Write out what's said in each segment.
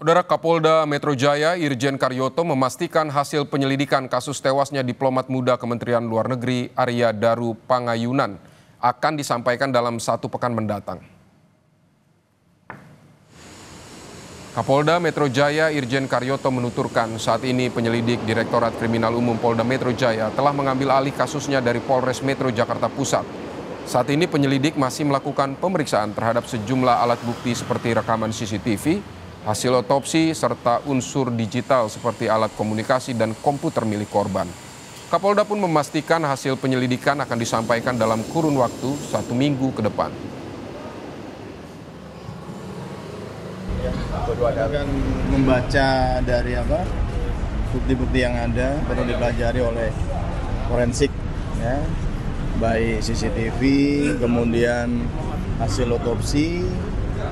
Saudara Kapolda Metro Jaya Irjen Karyoto memastikan hasil penyelidikan kasus tewasnya diplomat muda Kementerian Luar Negeri Arya Daru Pangayunan akan disampaikan dalam 1 pekan mendatang. Kapolda Metro Jaya Irjen Karyoto menuturkan saat ini penyelidik Direktorat Kriminal Umum Polda Metro Jaya telah mengambil alih kasusnya dari Polres Metro Jakarta Pusat. Saat ini penyelidik masih melakukan pemeriksaan terhadap sejumlah alat bukti seperti rekaman CCTV, hasil otopsi, serta unsur digital seperti alat komunikasi dan komputer milik korban. Kapolda pun memastikan hasil penyelidikan akan disampaikan dalam kurun waktu 1 minggu ke depan. Akan membaca dari bukti-bukti yang ada perlu dipelajari oleh forensik, ya, baik CCTV, kemudian hasil otopsi,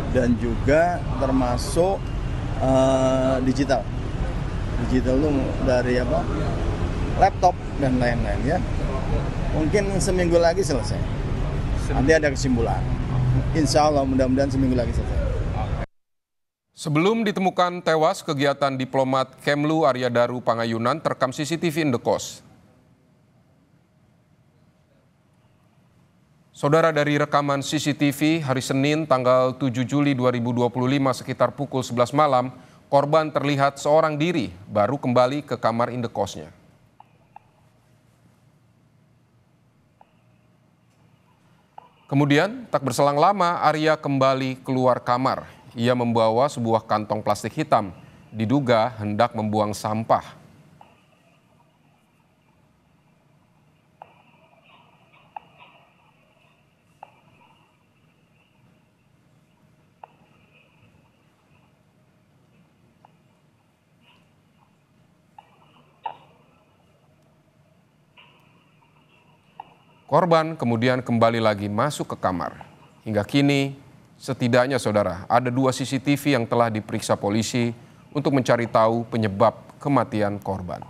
dan juga termasuk digital itu dari laptop dan lain-lain, ya. Mungkin seminggu lagi selesai. Nanti ada kesimpulan. Insya Allah mudah-mudahan seminggu lagi selesai. Sebelum ditemukan tewas, kegiatan diplomat Kemlu Arya Daru Pangayunan terekam CCTV Indekos. Saudara, dari rekaman CCTV hari Senin tanggal 7 Juli 2025 sekitar pukul 11 malam, korban terlihat seorang diri baru kembali ke kamar indekosnya. Kemudian tak berselang lama Arya kembali keluar kamar. Ia membawa sebuah kantong plastik hitam, diduga hendak membuang sampah. Korban kemudian kembali lagi masuk ke kamar. Hingga kini, setidaknya saudara, ada 2 CCTV yang telah diperiksa polisi untuk mencari tahu penyebab kematian korban.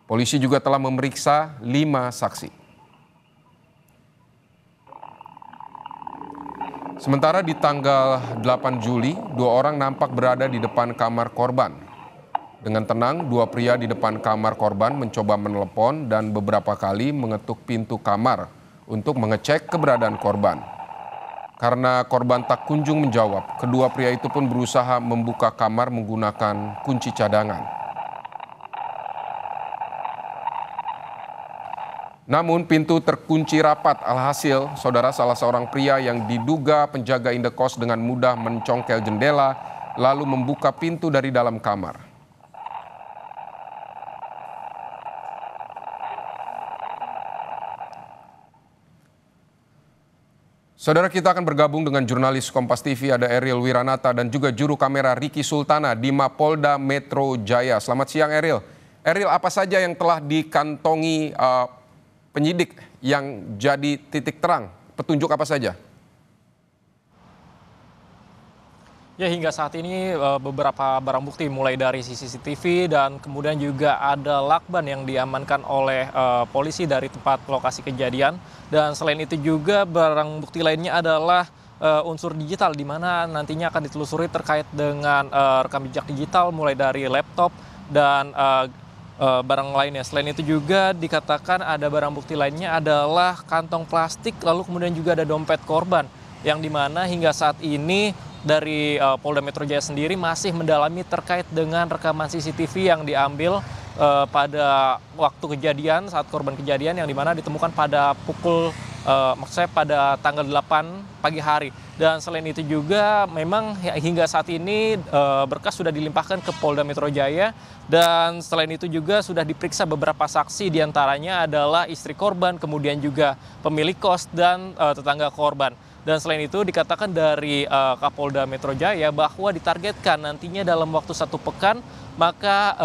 Polisi juga telah memeriksa 5 saksi. Sementara di tanggal 8 Juli, 2 orang nampak berada di depan kamar korban. Dengan tenang, 2 pria di depan kamar korban mencoba menelepon dan beberapa kali mengetuk pintu kamar untuk mengecek keberadaan korban. Karena korban tak kunjung menjawab, kedua pria itu pun berusaha membuka kamar menggunakan kunci cadangan. Namun pintu terkunci rapat, alhasil saudara salah seorang pria yang diduga penjaga indekos dengan mudah mencongkel jendela lalu membuka pintu dari dalam kamar. Saudara, kita akan bergabung dengan jurnalis Kompas TV, ada Eril Wiranata dan juga juru kamera Ricky Sultana di Mapolda Metro Jaya. Selamat siang Eril. Eril, apa saja yang telah dikantongi penyidik yang jadi titik terang? Petunjuk apa saja? Ya, hingga saat ini beberapa barang bukti mulai dari CCTV dan kemudian juga ada lakban yang diamankan oleh polisi dari tempat lokasi kejadian. Dan selain itu juga barang bukti lainnya adalah unsur digital di mana nantinya akan ditelusuri terkait dengan rekam jejak digital mulai dari laptop dan barang lainnya. Selain itu juga dikatakan ada barang bukti lainnya adalah kantong plastik lalu kemudian juga ada dompet korban yang dimana hingga saat ini dari Polda Metro Jaya sendiri masih mendalami terkait dengan rekaman CCTV yang diambil pada waktu kejadian, saat korban kejadian yang dimana ditemukan pada pukul, pada tanggal 8 pagi hari. Dan selain itu juga memang hingga saat ini berkas sudah dilimpahkan ke Polda Metro Jaya dan selain itu juga sudah diperiksa beberapa saksi, diantaranya adalah istri korban, kemudian juga pemilik kos dan tetangga korban. Dan selain itu dikatakan dari Kapolda Metro Jaya bahwa ditargetkan nantinya dalam waktu 1 pekan maka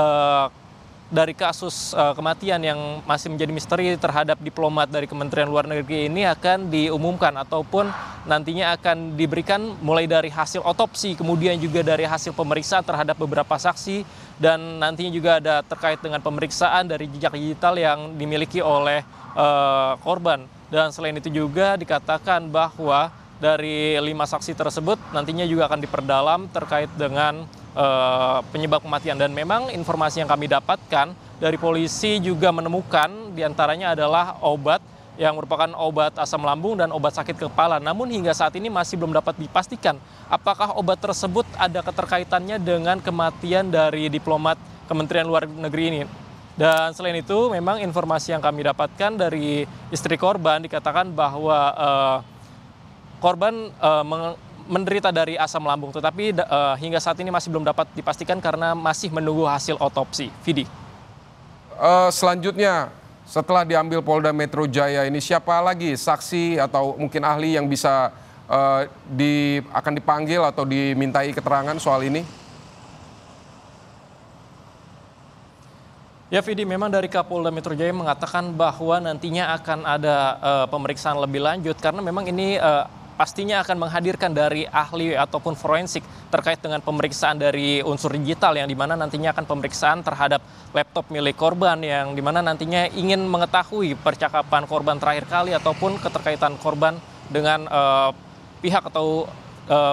dari kasus kematian yang masih menjadi misteri terhadap diplomat dari Kementerian Luar Negeri ini akan diumumkan ataupun nantinya akan diberikan mulai dari hasil otopsi, kemudian juga dari hasil pemeriksaan terhadap beberapa saksi dan nantinya juga ada terkait dengan pemeriksaan dari jejak digital yang dimiliki oleh korban. Dan selain itu juga dikatakan bahwa dari 5 saksi tersebut nantinya juga akan diperdalam terkait dengan penyebab kematian. Dan memang informasi yang kami dapatkan dari polisi juga menemukan diantaranya adalah obat yang merupakan obat asam lambung dan obat sakit kepala. Namun hingga saat ini masih belum dapat dipastikan apakah obat tersebut ada keterkaitannya dengan kematian dari diplomat Kementerian Luar Negeri ini. Dan selain itu memang informasi yang kami dapatkan dari istri korban dikatakan bahwa korban menderita dari asam lambung, tetapi hingga saat ini masih belum dapat dipastikan karena masih menunggu hasil otopsi. Vidi. Selanjutnya, setelah diambil Polda Metro Jaya ini, siapa lagi saksi atau mungkin ahli yang bisa akan dipanggil atau dimintai keterangan soal ini? Ya, Vidi, memang dari Kapolda Metro Jaya mengatakan bahwa nantinya akan ada pemeriksaan lebih lanjut karena memang ini pastinya akan menghadirkan dari ahli ataupun forensik terkait dengan pemeriksaan dari unsur digital yang dimana nantinya akan pemeriksaan terhadap laptop milik korban yang dimana nantinya ingin mengetahui percakapan korban terakhir kali ataupun keterkaitan korban dengan pihak atau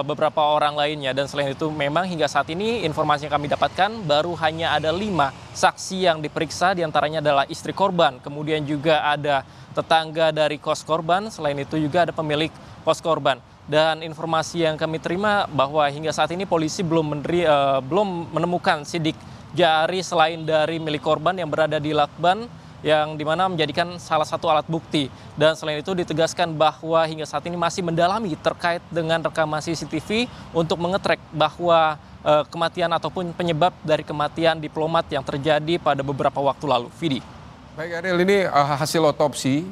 beberapa orang lainnya. Dan selain itu memang hingga saat ini informasi yang kami dapatkan baru hanya ada 5 saksi yang diperiksa, diantaranya adalah istri korban, kemudian juga ada tetangga dari kos korban, selain itu juga ada pemilik kos korban. Dan informasi yang kami terima bahwa hingga saat ini polisi belum menemukan sidik jari selain dari milik korban yang berada di lakban, yang dimana menjadikan salah satu alat bukti. Dan selain itu ditegaskan bahwa hingga saat ini masih mendalami terkait dengan rekaman CCTV untuk mengetrek bahwa kematian ataupun penyebab dari kematian diplomat yang terjadi pada beberapa waktu lalu. Vidi. Baik Ariel, ini hasil otopsi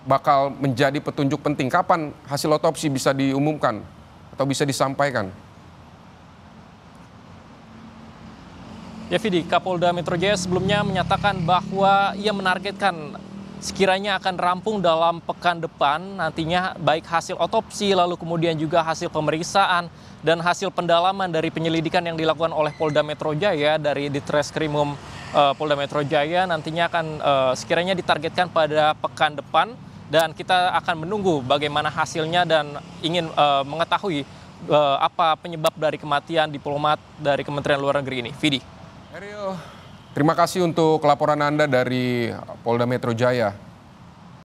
bakal menjadi petunjuk penting. Kapan hasil otopsi bisa diumumkan atau bisa disampaikan? Ya, Vidi, Kapolda Metro Jaya sebelumnya menyatakan bahwa ia menargetkan sekiranya akan rampung dalam pekan depan nantinya baik hasil otopsi lalu kemudian juga hasil pemeriksaan dan hasil pendalaman dari penyelidikan yang dilakukan oleh Polda Metro Jaya dari Ditreskrimum Polda Metro Jaya nantinya akan sekiranya ditargetkan pada pekan depan, dan kita akan menunggu bagaimana hasilnya dan ingin mengetahui apa penyebab dari kematian diplomat dari Kementerian Luar Negeri ini. Vidi. Ariel, terima kasih untuk laporan Anda dari Polda Metro Jaya.